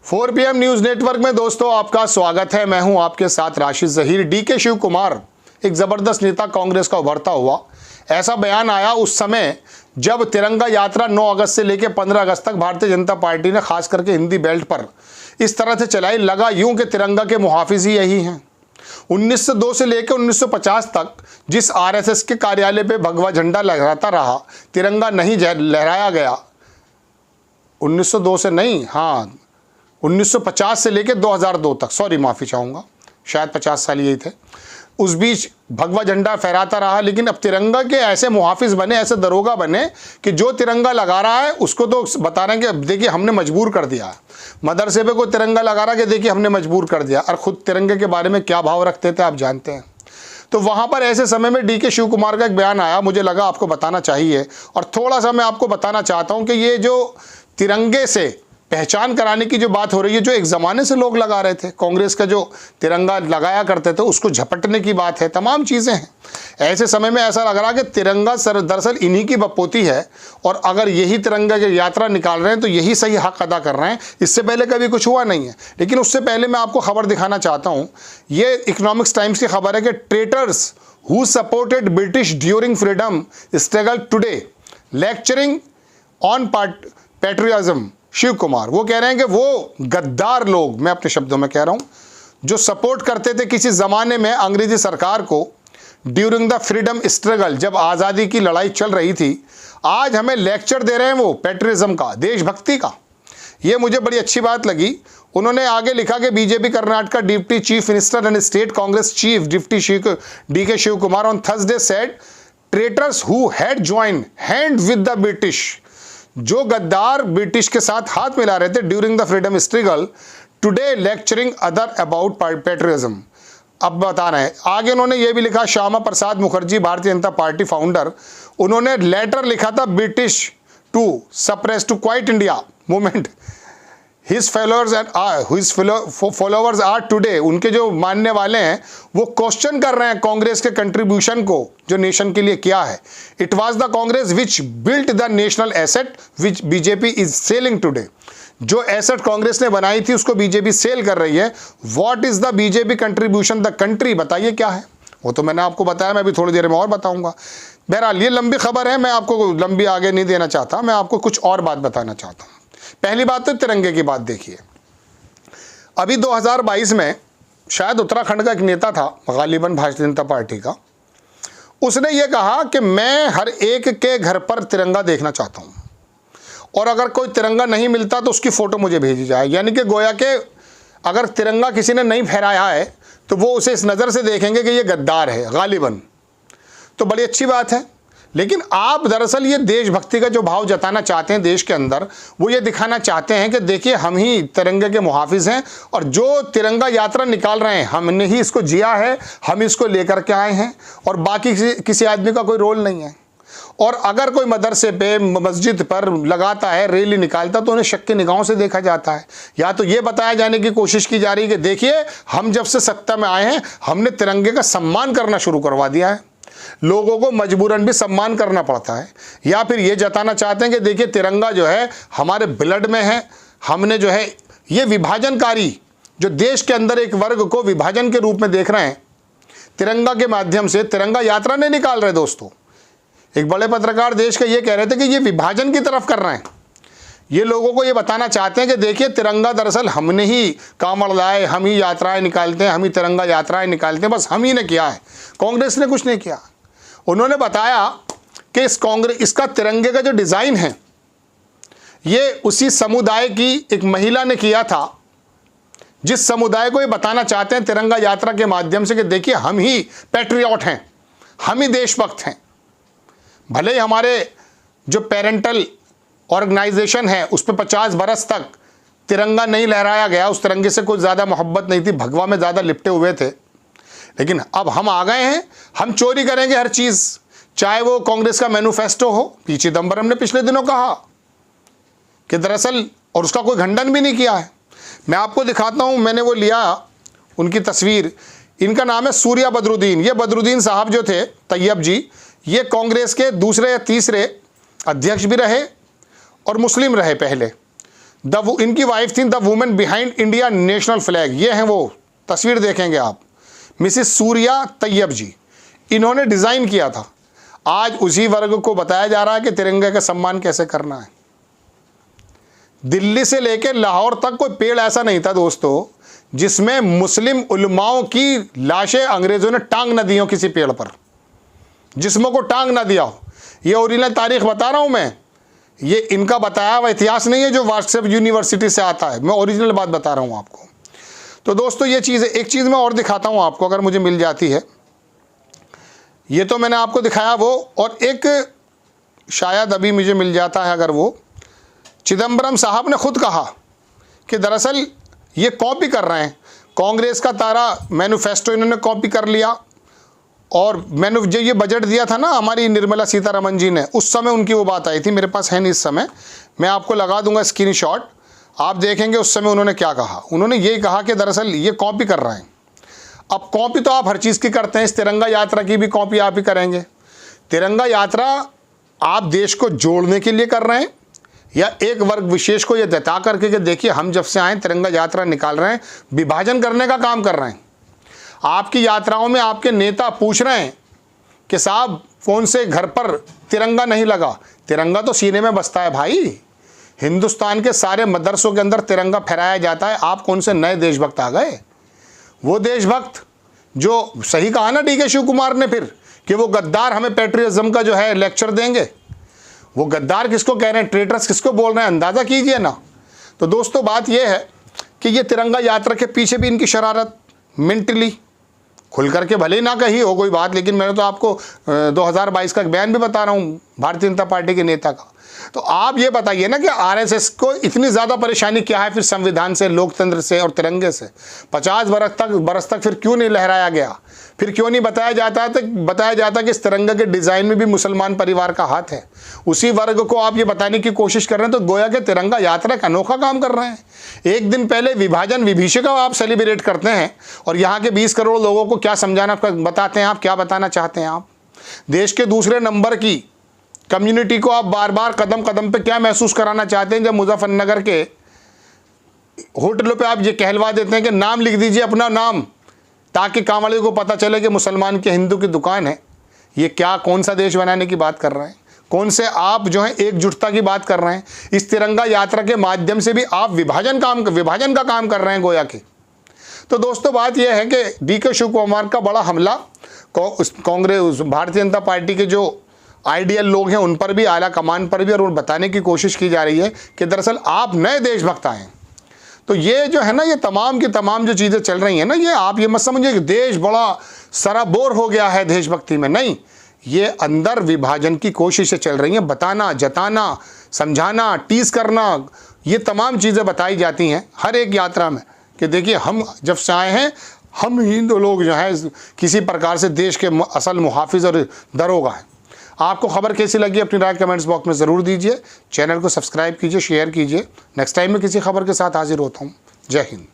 4 PM news network में दोस्तों आपका स्वागत है। मैं हूं आपके साथ राशिद जहीर। डीके शिव कुमार एक जबरदस्त नेता कांग्रेस का उभरता हुआ, ऐसा बयान आया उस समय जब तिरंगा यात्रा 9 अगस्त से लेकर 15 अगस्त तक भारतीय जनता पार्टी ने खास करके हिंदी बेल्ट पर इस तरह से चलाई, लगा यूं कि तिरंगा के मुहाफिज ही यही हैं। 1902 से लेकर 1950 तक जिस आरएसएस के कार्यालय पे भगवा झंडा लहराता रहा, तिरंगा नहीं लहराया गया। 1902 से नहीं, हाँ 1950 से लेकर 2002 तक, सॉरी माफ़ी चाहूँगा, शायद 50 साल यही थे। उस बीच भगवा झंडा फहराता रहा, लेकिन अब तिरंगा के ऐसे मुहाफिज बने, ऐसे दरोगा बने कि जो तिरंगा लगा रहा है उसको तो बता रहे हैं कि अब देखिए हमने मजबूर कर दिया। मदरसे पे कोई तिरंगा लगा रहा कि देखिए हमने मजबूर कर दिया, और ख़ुद तिरंगे के बारे में क्या भाव रखते थे आप जानते हैं। तो वहाँ पर ऐसे समय में डीके शिव कुमार का एक बयान आया, मुझे लगा आपको बताना चाहिए। और थोड़ा सा मैं आपको बताना चाहता हूँ कि ये जो तिरंगे से पहचान कराने की जो बात हो रही है, जो एक ज़माने से लोग लगा रहे थे, कांग्रेस का जो तिरंगा लगाया करते थे उसको झपटने की बात है, तमाम चीज़ें हैं। ऐसे समय में ऐसा लग रहा कि तिरंगा दरअसल इन्हीं की बपोती है, और अगर यही तिरंगा की यात्रा निकाल रहे हैं तो यही सही हक अदा कर रहे हैं। इससे पहले कभी कुछ हुआ नहीं है। लेकिन उससे पहले मैं आपको खबर दिखाना चाहता हूँ। ये इकोनॉमिक्स टाइम्स की खबर है कि traitors who supported British during freedom struggle today lecturing on patriotism. Shiv Kumar वो कह रहे हैं कि वो गद्दार लोग, मैं अपने शब्दों में कह रहा हूं, जो सपोर्ट करते थे किसी ज़माने में अंग्रेजी सरकार को ड्यूरिंग द फ्रीडम स्ट्रगल, जब आज़ादी की लड़ाई चल रही थी, आज हमें लेक्चर दे रहे हैं वो पैट्रियटिज्म का, देशभक्ति का। ये मुझे बड़ी अच्छी बात लगी। उन्होंने आगे लिखा कि BJP Karnataka deputy chief minister and state Congress chief deputy DK Shiva Kumar on Thursday said traitors who had join hand with the British, जो गद्दार ब्रिटिश के साथ हाथ मिला रहे थे during the freedom struggle, today lecturing other about patriotism. अब बता रहे हैं आगे, उन्होंने ये भी लिखा, श्यामा प्रसाद मुखर्जी भारतीय जनता पार्टी फाउंडर, उन्होंने लेटर लिखा था British to suppress to quit India movement. His followers are today, उनके जो मानने वाले हैं वो क्वेश्चन कर रहे हैं कांग्रेस के कंट्रीब्यूशन को जो नेशन के लिए किया है। It was the Congress which built the national asset which BJP is selling today, जो एसेट कांग्रेस ने बनाई थी उसको बीजेपी सेल कर रही है। What is the BJP contribution the country, बताइए क्या है वो, तो मैंने आपको बताया, मैं भी थोड़ी देर में और बताऊंगा। बहरहाल ये लंबी खबर है, मैं आपको लंबी आगे नहीं देना चाहता, मैं आपको कुछ और बात बताना चाहता हूँ। पहली बात तो तिरंगे की बात देखिए। अभी 2022 में शायद उत्तराखंड का एक नेता था, गालिबन भारतीय जनता पार्टी का, उसने ये कहा कि मैं हर एक के घर पर तिरंगा देखना चाहता हूं, और अगर कोई तिरंगा नहीं मिलता तो उसकी फ़ोटो मुझे भेजी जाए। यानी कि गोया के अगर तिरंगा किसी ने नहीं फहराया है तो वो उसे इस नज़र से देखेंगे कि ये गद्दार है गालिबन। तो बड़ी अच्छी बात है। लेकिन आप दरअसल ये देशभक्ति का जो भाव जताना चाहते हैं देश के अंदर, वो ये दिखाना चाहते हैं कि देखिए हम ही तिरंगे के मुहाफिज हैं, और जो तिरंगा यात्रा निकाल रहे हैं हमने ही इसको जिया है, हम इसको लेकर के आए हैं, और बाकी किसी आदमी का कोई रोल नहीं है। और अगर कोई मदरसे पे मस्जिद पर लगाता है, रैली निकालता, तो उन्हें शक की निगाहों से देखा जाता है, या तो ये बताया जाने की कोशिश की जा रही है कि देखिए हम जब से सत्ता में आए हैं हमने तिरंगे का सम्मान करना शुरू करवा दिया है। लोगों को मजबूरन भी सम्मान करना पड़ता है। या फिर ये जताना चाहते हैं कि देखिए तिरंगा जो है हमारे ब्लड में है, हमने जो है ये विभाजनकारी, जो देश के अंदर एक वर्ग को विभाजन के रूप में देख रहे हैं, तिरंगा के माध्यम से तिरंगा यात्रा नहीं निकाल रहे दोस्तों। एक बड़े पत्रकार देश के ये कह रहे थे कि ये विभाजन की तरफ कर रहे हैं। ये लोगों को ये बताना चाहते हैं कि देखिए तिरंगा दरअसल हमने ही कांवड़ लाए, हम ही यात्राएं निकालते हैं, हम ही तिरंगा यात्राएं निकालते हैं, बस हम ही ने किया है, कांग्रेस ने कुछ नहीं किया। उन्होंने बताया कि इसका तिरंगे का जो डिज़ाइन है ये उसी समुदाय की एक महिला ने किया था, जिस समुदाय को ये बताना चाहते हैं तिरंगा यात्रा के माध्यम से कि देखिए हम ही पैट्रियट हैं, हम ही देशभक्त हैं। भले ही हमारे जो पेरेंटल ऑर्गेनाइजेशन है उस पर 50 बरस तक तिरंगा नहीं लहराया गया, उस तिरंगे से कोई ज़्यादा मोहब्बत नहीं थी, भगवा में ज़्यादा लिपटे हुए थे, लेकिन अब हम आ गए हैं, हम चोरी करेंगे हर चीज़, चाहे वो कांग्रेस का मैनिफेस्टो हो। पी चिदंबरम ने पिछले दिनों कहा कि दरअसल, और उसका कोई खंडन भी नहीं किया है। मैं आपको दिखाता हूँ, मैंने वो लिया उनकी तस्वीर, इनका नाम है सूर्या बदरुद्दीन। ये बदरुद्दीन साहब जो थे, तैयब जी, ये कांग्रेस के दूसरे या तीसरे अध्यक्ष भी रहे और मुस्लिम रहे पहले। इनकी वाइफ थी the women behind India national flag. ये हैं वो, तस्वीर देखेंगे आप, मिसिस सूर्या तैयब जी, इन्होंने डिज़ाइन किया था। आज उसी वर्ग को बताया जा रहा है कि तिरंगे का सम्मान कैसे करना है। दिल्ली से लेकर लाहौर तक कोई पेड़ ऐसा नहीं था दोस्तों जिसमें मुस्लिम उलमाओं की लाशें अंग्रेज़ों ने टांग न दी हो, किसी पेड़ पर जिस्मों को टांग ना दिया हो। ये ओरिजिनल तारीख बता रहा हूँ मैं, ये इनका बताया हुआ इतिहास नहीं है जो व्हाट्सएप यूनिवर्सिटी से आता है, मैं ओरिजिनल बात बता रहा हूँ आपको। तो दोस्तों ये चीज़ है। एक चीज़ मैं और दिखाता हूँ आपको, अगर मुझे मिल जाती है। ये तो मैंने आपको दिखाया वो, और एक शायद अभी मुझे मिल जाता है अगर वो, चिदम्बरम साहब ने खुद कहा कि दरअसल ये कॉपी कर रहे हैं कांग्रेस का तारा मैनिफेस्टो, इन्होंने कॉपी कर लिया। और मैंने जो ये बजट दिया था ना हमारी निर्मला सीतारमण जी ने, उस समय उनकी वो बात आई थी, मेरे पास है नहीं इस समय, मैं आपको लगा दूंगा स्क्रीनशॉट, आप देखेंगे उस समय उन्होंने क्या कहा। उन्होंने यही कहा कि दरअसल ये कॉपी कर रहे हैं। अब कॉपी तो आप हर चीज़ की करते हैं, इस तिरंगा यात्रा की भी कॉपी आप ही करेंगे। तिरंगा यात्रा आप देश को जोड़ने के लिए कर रहे हैं या एक वर्ग विशेष को ये जता करके कि देखिए हम जब से आए तिरंगा यात्रा निकाल रहे हैं, विभाजन करने का काम कर रहे हैं। आपकी यात्राओं में आपके नेता पूछ रहे हैं कि साहब कौन से घर पर तिरंगा नहीं लगा। तिरंगा तो सीने में बसता है भाई, हिंदुस्तान के सारे मदरसों के अंदर तिरंगा फहराया जाता है। आप कौन से नए देशभक्त आ गए? वो देशभक्त जो सही कहा ना डीके शिव कुमार ने फिर कि वो गद्दार हमें पैट्रियटिज्म का जो है लेक्चर देंगे। वो गद्दार किसको कह रहे हैं, ट्रेटर्स किसको बोल रहे हैं, अंदाज़ा कीजिए ना। तो दोस्तों बात यह है कि ये तिरंगा यात्रा के पीछे भी इनकी शरारत, मेंटली खुल करके भले ही ना कही हो कोई बात, लेकिन मैंने तो आपको 2022 का बयान भी बता रहा हूँ भारतीय जनता पार्टी के नेता का। तो आप ये बताइए ना कि आरएसएस को इतनी ज़्यादा परेशानी क्या है फिर संविधान से, लोकतंत्र से और तिरंगे से? 50 बरस तक फिर क्यों नहीं लहराया गया? फिर क्यों नहीं बताया जाता कि इस तिरंगे के डिज़ाइन में भी मुसलमान परिवार का हाथ है? उसी वर्ग को आप ये बताने की कोशिश कर रहे हैं, तो गोया के तिरंगा यात्रा का अनोखा काम कर रहे हैं। एक दिन पहले विभाजन विभीषिका आप सेलिब्रेट करते हैं और यहाँ के 20 करोड़ लोगों को क्या समझाना बताते हैं आप, क्या बताना चाहते हैं आप? देश के दूसरे नंबर की कम्युनिटी को आप बार बार कदम कदम पे क्या महसूस कराना चाहते हैं जब मुजफ्फरनगर के होटलों पे आप ये कहलवा देते हैं कि नाम लिख दीजिए अपना नाम, ताकि काम वाले को पता चले कि मुसलमान के हिंदू की दुकान है। ये क्या कौन सा देश बनाने की बात कर रहे हैं? कौन से आप जो है एकजुटता की बात कर रहे हैं? इस तिरंगा यात्रा के माध्यम से भी आप विभाजन का काम कर रहे हैं गोया के। तो दोस्तों बात यह है कि डीके शिव कुमार का बड़ा हमला कांग्रेस भारतीय जनता पार्टी के जो आइडियल लोग हैं उन पर भी, आला कमान पर भी, और बताने की कोशिश की जा रही है कि दरअसल आप नए देशभक्त आए। तो ये जो है ना, ये तमाम की तमाम जो चीज़ें चल रही हैं ना, ये आप ये मत समझिए कि देश बड़ा सराबोर हो गया है देशभक्ति में, नहीं। ये अंदर विभाजन की कोशिशें चल रही हैं, बताना, जताना, समझाना, टीज करना, ये तमाम चीज़ें बताई जाती हैं हर एक यात्रा में कि देखिए हम जब से आए हैं, हम हिंदू लोग जो हैं किसी प्रकार से देश के असल मुहाफिज और दरोगा हैं। आपको खबर कैसी लगी अपनी राय कमेंट्स बॉक्स में ज़रूर दीजिए। चैनल को सब्सक्राइब कीजिए, शेयर कीजिए। नेक्स्ट टाइम में किसी खबर के साथ हाजिर होता हूँ। जय हिंद।